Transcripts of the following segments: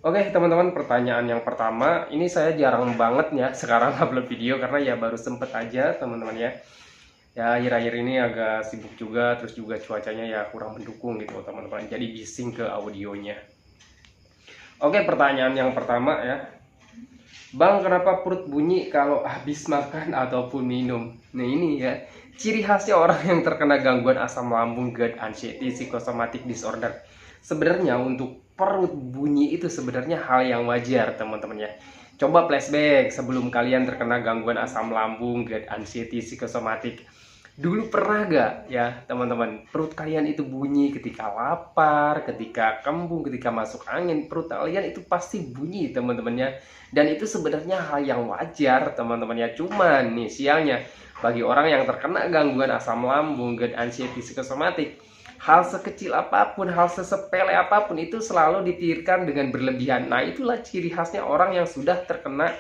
Oke teman-teman, pertanyaan yang pertama, ini saya jarang banget ya sekarang upload video karena ya baru sempet aja teman-teman ya. Ya akhir-akhir ini agak sibuk juga, terus juga cuacanya ya kurang mendukung gitu teman-teman. Jadi bising ke audionya. Oke, pertanyaan yang pertama ya. Bang, kenapa perut bunyi kalau habis makan ataupun minum? Nah ini ya, ciri khasnya orang yang terkena gangguan asam lambung, GERD, anxiety, psychosomatic disorder. Sebenarnya untuk perut bunyi itu sebenarnya hal yang wajar teman-teman ya. Coba flashback sebelum kalian terkena gangguan asam lambung, GERD, anxiety, psychosomatic. Dulu pernah gak ya teman-teman, perut kalian itu bunyi ketika lapar, ketika kembung, ketika masuk angin, perut kalian itu pasti bunyi teman-teman ya. Dan itu sebenarnya hal yang wajar teman-teman ya. Cuman nih sialnya, bagi orang yang terkena gangguan asam lambung, GERD, anxiety, psikosomatik, hal sekecil apapun, hal sesepele apapun itu selalu dipikirkan dengan berlebihan. Nah itulah ciri khasnya orang yang sudah terkena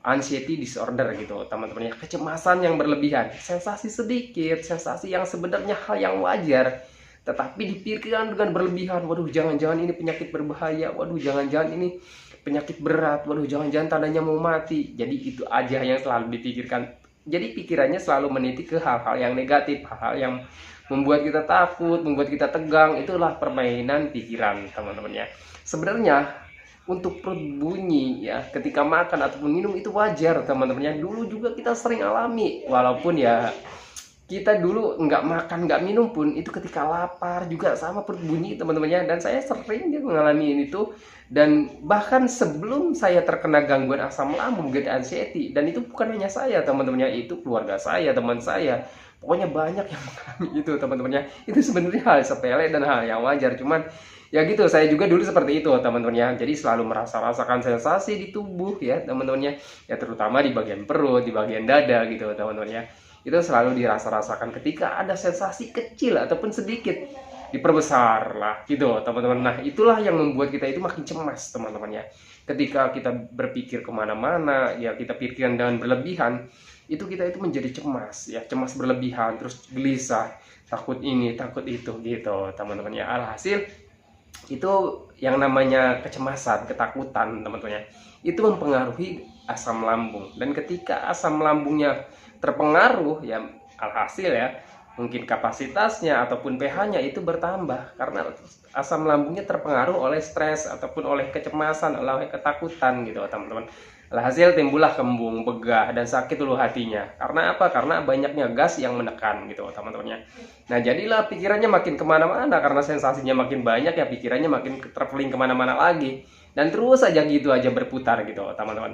anxiety disorder gitu teman-teman ya. Kecemasan yang berlebihan, sensasi sedikit, sensasi yang sebenarnya hal yang wajar tetapi dipikirkan dengan berlebihan. Waduh, jangan-jangan ini penyakit berbahaya, waduh jangan-jangan ini penyakit berat, waduh jangan-jangan tandanya mau mati. Jadi itu aja yang selalu dipikirkan. Jadi pikirannya selalu meniti ke hal-hal yang negatif, hal-hal yang membuat kita takut, membuat kita tegang. Itulah permainan pikiran teman-teman ya. Sebenarnya untuk perut bunyi ya ketika makan ataupun minum itu wajar teman-teman ya. Dulu juga kita sering alami, walaupun ya kita dulu nggak makan nggak minum pun itu ketika lapar juga sama perut bunyi teman-teman ya. Dan saya sering dia mengalami ini tuh, dan bahkan sebelum saya terkena gangguan asam lambung, GERD, anxiety, dan itu bukan hanya saya teman-teman ya, itu keluarga saya, teman saya, pokoknya banyak yang mengalami itu teman-teman ya. Itu sebenarnya hal sepele dan hal yang wajar, cuman ya gitu, saya juga dulu seperti itu teman-teman ya. Jadi selalu rasakan sensasi di tubuh ya teman-teman ya. Ya terutama di bagian perut, di bagian dada gitu teman-teman ya. Itu selalu dirasa-rasakan ketika ada sensasi kecil ataupun sedikit, diperbesar lah gitu teman-teman. Nah itulah yang membuat kita itu makin cemas teman-teman ya. Ketika kita berpikir kemana-mana ya, kita pikirkan dengan berlebihan, itu kita itu menjadi cemas ya, cemas berlebihan, terus gelisah, takut ini takut itu gitu teman-teman ya. Alhasil itu yang namanya kecemasan, ketakutan teman-teman ya, itu mempengaruhi asam lambung. Dan ketika asam lambungnya terpengaruh ya, alhasil ya mungkin kapasitasnya ataupun pH-nya itu bertambah karena asam lambungnya terpengaruh oleh stres ataupun oleh kecemasan, oleh ketakutan gitu teman-teman. Alhasil timbullah kembung, begah, dan sakit ulu hatinya. Karena apa? Karena banyaknya gas yang menekan gitu teman-temannya. Nah jadilah pikirannya makin kemana-mana karena sensasinya makin banyak ya, pikirannya makin traveling kemana-mana lagi. Dan terus aja gitu aja berputar gitu teman-teman.